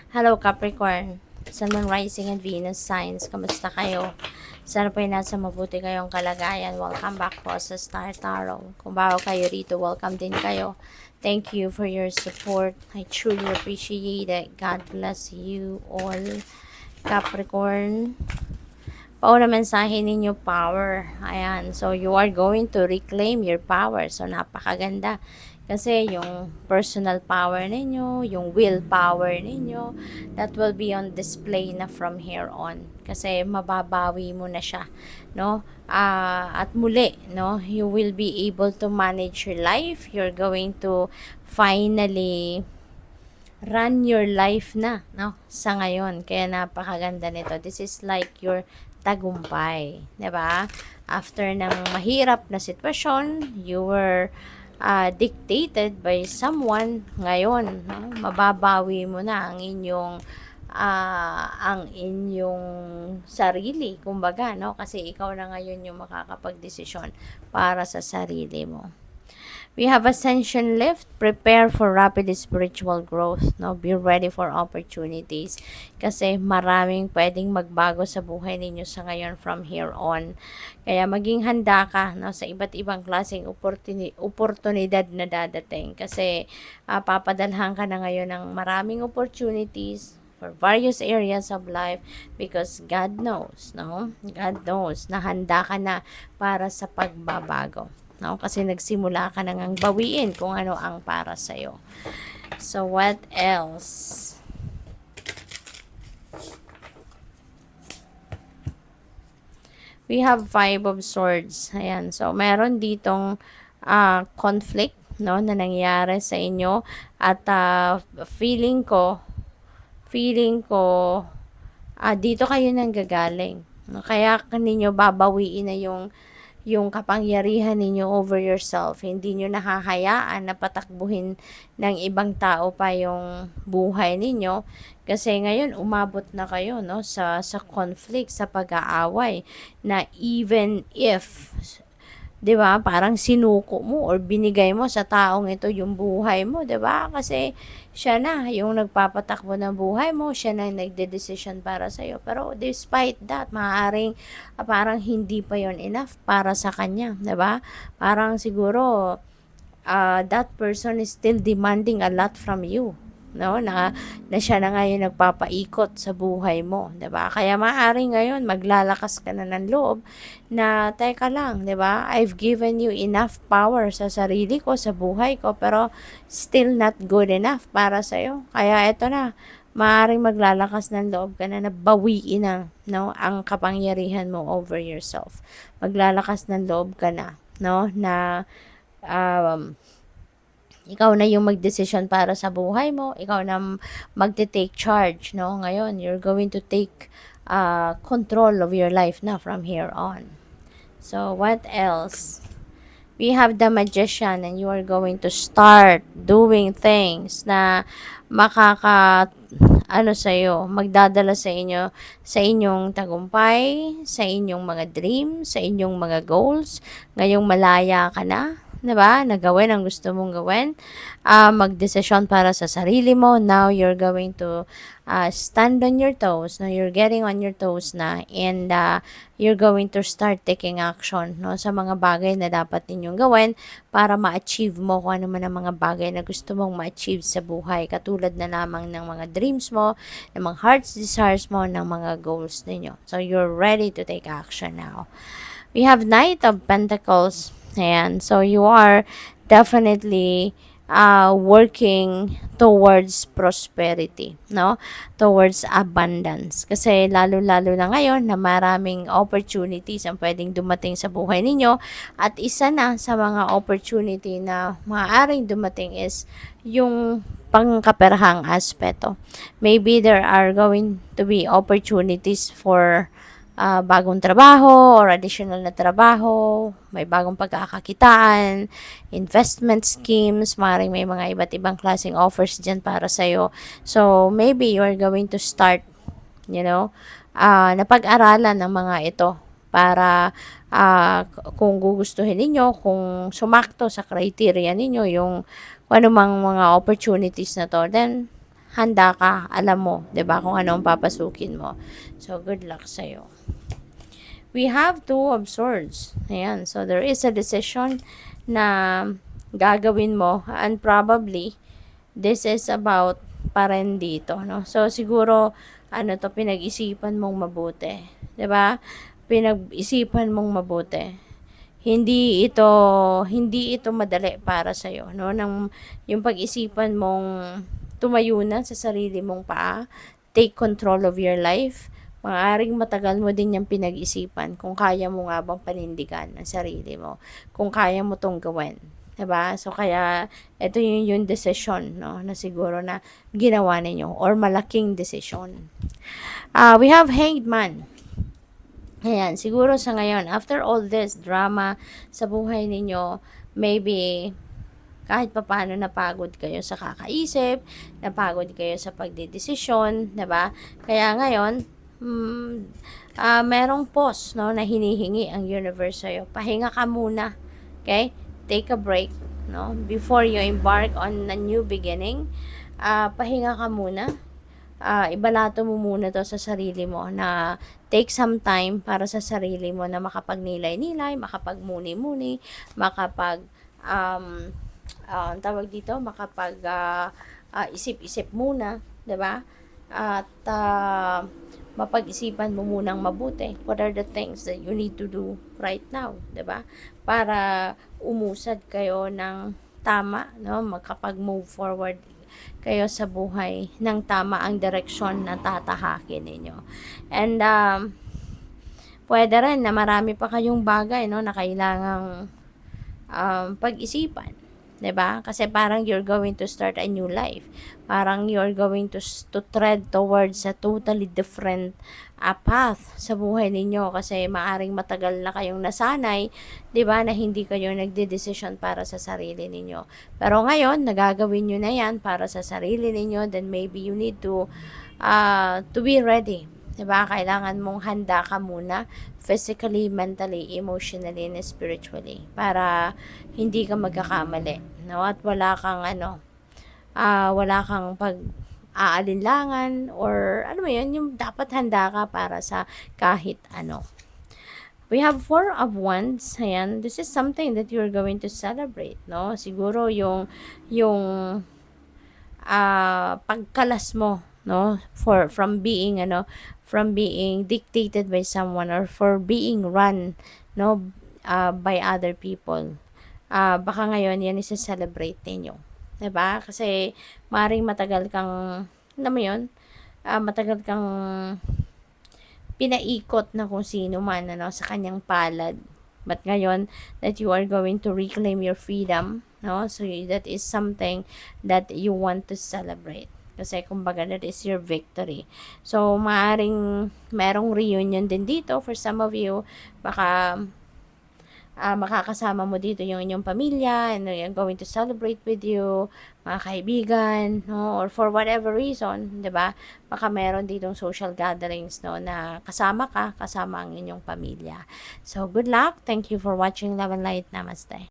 Hello Capricorn, Sun, Moon, Rising, and Venus signs. Kamusta kayo? Sana po nasa mabuti kayong kalagayan. Welcome back po sa Star Tarot. Kung bago kayo rito, welcome din kayo. Thank you for your support. I truly appreciate it. God bless you all. Capricorn, pauna mensahe ninyo, power. Ayan. So, you are going to reclaim your power. So, napakaganda. Kasi yung personal power ninyo, yung willpower ninyo, that will be on display na from here on. Kasi mababawi mo na siya, no? At muli, no, you will be able to manage your life. You're going to finally run your life na, no? Sa ngayon. Kaya napakaganda nito. This is like your tagumpay, 'di ba? After ng mahirap na sitwasyon, you were dictated by someone. Ngayon, no? Mababawi mo na ang inyong sarili, kumbaga, no? Kasi ikaw na ngayon yung makakapagdesisyon para sa sarili mo. We have ascension lift. Prepare for rapid spiritual growth. No? Be ready for opportunities. Kasi maraming pwedeng magbago sa buhay ninyo sa ngayon from here on. Kaya maging handa ka, no, sa iba't ibang klaseng oportunidad na dadating. Kasi papadalhan ka na ngayon ng maraming opportunities for various areas of life because God knows, no? God knows na handa ka na para sa pagbabago. No? Kasi nagsimula ka nang bawiin kung ano ang para sa'yo. So, what else? We have Five of Swords. Ayan. So, meron ditong conflict, no, na nangyari sa inyo. At feeling ko, dito kayo nang gagaling. No? Kaya ninyo babawiin na yung kapangyarihan ninyo over yourself. Hindi nyo nahahayaan na patakbuhin ng ibang tao pa yung buhay ninyo. Kasi ngayon, umabot na kayo, no, sa conflict, sa pag-aaway, na even if, 'di ba? Parang sinuko mo or binigay mo sa taong ito yung buhay mo, 'di ba? Kasi siya na yung nagpapatakbo ng buhay mo, siya na yung nagde-decision para sa iyo. Pero despite that, maaaring parang hindi pa yon enough para sa kanya, 'di ba? Parang siguro that person is still demanding a lot from you, no, na siya na ngayon nagpapaikot sa buhay mo, 'di ba? Kaya maaari ngayon maglalakas ka na ng loob na teka lang, 'di ba? I've given you enough power sa sarili ko, sa buhay ko, pero still not good enough para sa iyo. Kaya eto na, maaaring maglalakas ng loob ka na bawiin na, no, ang kapangyarihan mo over yourself. Maglalakas ng loob ka na, no, na ikaw na yung magdesisyon para sa buhay mo, ikaw na magte-take charge, no? Ngayon, you're going to take control of your life na from here on. So, what else? We have the Magician and you are going to start doing things na magdadala sa inyo, sa inyong tagumpay, sa inyong mga dreams, sa inyong mga goals. Ngayong malaya ka na, 'di ba? Nagawin ang gusto mong gawin. Magdesisyon para sa sarili mo. Now you're going to stand on your toes. No, you're getting on your toes na, and you're going to start taking action, no, sa mga bagay na dapat ninyong gawin para ma-achieve mo kung ano man ang mga bagay na gusto mong ma-achieve sa buhay. Katulad na lamang ng mga dreams mo, ng mga heart's desires mo, ng mga goals ninyo. So you're ready to take action now. We have Knight of Pentacles. Ayan. So you are definitely working towards prosperity, no? Towards abundance. Kasi lalo-lalo na ngayon na maraming opportunities ang pwedeng dumating sa buhay ninyo. At isa na sa mga opportunity na maaaring dumating is yung pangkaperahang aspeto. Maybe there are going to be opportunities for bagong trabaho or additional na trabaho, may bagong pagkakakitaan, investment schemes, maaaring may mga iba't ibang klaseng offers dyan para sa'yo. So, maybe you are going to start, napag-aralan ng mga ito para kung gugustuhin ninyo, kung sumakto sa criteria ninyo, yung anumang mga opportunities na to, then handa ka, alam mo, 'di ba, kung ano ang papasukin mo. So, good luck sa'yo. We have two of swords. Ayan. So, there is a decision na gagawin mo, and probably this is about pa rin dito, no? So, siguro, ano to, pinag-isipan mong mabuti. 'Di ba? Pinag-isipan mong mabuti. Hindi ito madali para sa iyo, no? Yung pag-isipan mong tumayo na sa sarili mong paa, take control of your life. Maaaring matagal mo din yung pinag-isipan kung kaya mo nga bang panindigan ang sarili mo, kung kaya mo tong gawin. 'Di ba? So, kaya, ito yung decision, no, na siguro na ginawa ninyo, or malaking decision. We have Hanged Man. Ayan, siguro sa ngayon, after all this drama sa buhay ninyo, maybe kahit papaano napagod kayo sa kakaisip, napagod kayo sa pagdedesisyon, 'di ba? Kaya ngayon, merong pause, no, na hinihingi ang universe sa'yo. Pahinga ka muna, okay? Take a break, no? Before you embark on a new beginning, pahinga ka muna. Ibalato mo muna to sa sarili mo na take some time para sa sarili mo na makapagnilay-nilay, makapagmuni-muni, makapag tawag dito, makapag isip-isip muna, 'di ba? At mapag-isipan mo munang mabuti what are the things that you need to do right now, 'di ba? Para umusad kayo ng tama, no? Makapag-move forward kayo sa buhay ng tama ang direksyon na tatahakin ninyo. And pwede rin na marami pa kayong bagay, no, na kailangang pag-isipan, 'di ba? Kasi parang you're going to start a new life. Parang you're going to tread towards a totally different path sa buhay ninyo, kasi maaring matagal na kayong nasanay, 'di ba, na hindi kayo nagde-decision para sa sarili ninyo. Pero ngayon, nagagawin niyo na 'yan para sa sarili ninyo, then maybe you need to be ready. 'Di ba? Kailangan mong handa ka muna physically, mentally, emotionally, and spiritually para hindi ka magkakamali, no? At wala kang aalinlangan, or ano mo 'yun, yung dapat handa ka para sa kahit ano. We have Four of Wands. Ayan, this is something that you're going to celebrate, no? Siguro yung pagkalas mo, no, from being dictated by someone, or for being run, no, by other people. Baka ngayon yan i-celebrate ninyo, 'di ba? Kasi maring matagal kang, alam mo 'yun, matagal kang pinaikot na kung sino man, ano, sa kanyang palad. But ngayon that you are going to reclaim your freedom, no? So that is something that you want to celebrate. Kasi kumbaga that is your victory. So maaring merong reunion din dito for some of you. Baka makakasama mo dito yung inyong pamilya, and you're going to celebrate with you, mga kaibigan, no? Or for whatever reason, 'di ba? Baka meron ditong social gatherings, no, na kasama ang inyong pamilya. So, good luck. Thank you for watching Love and Light. Namaste.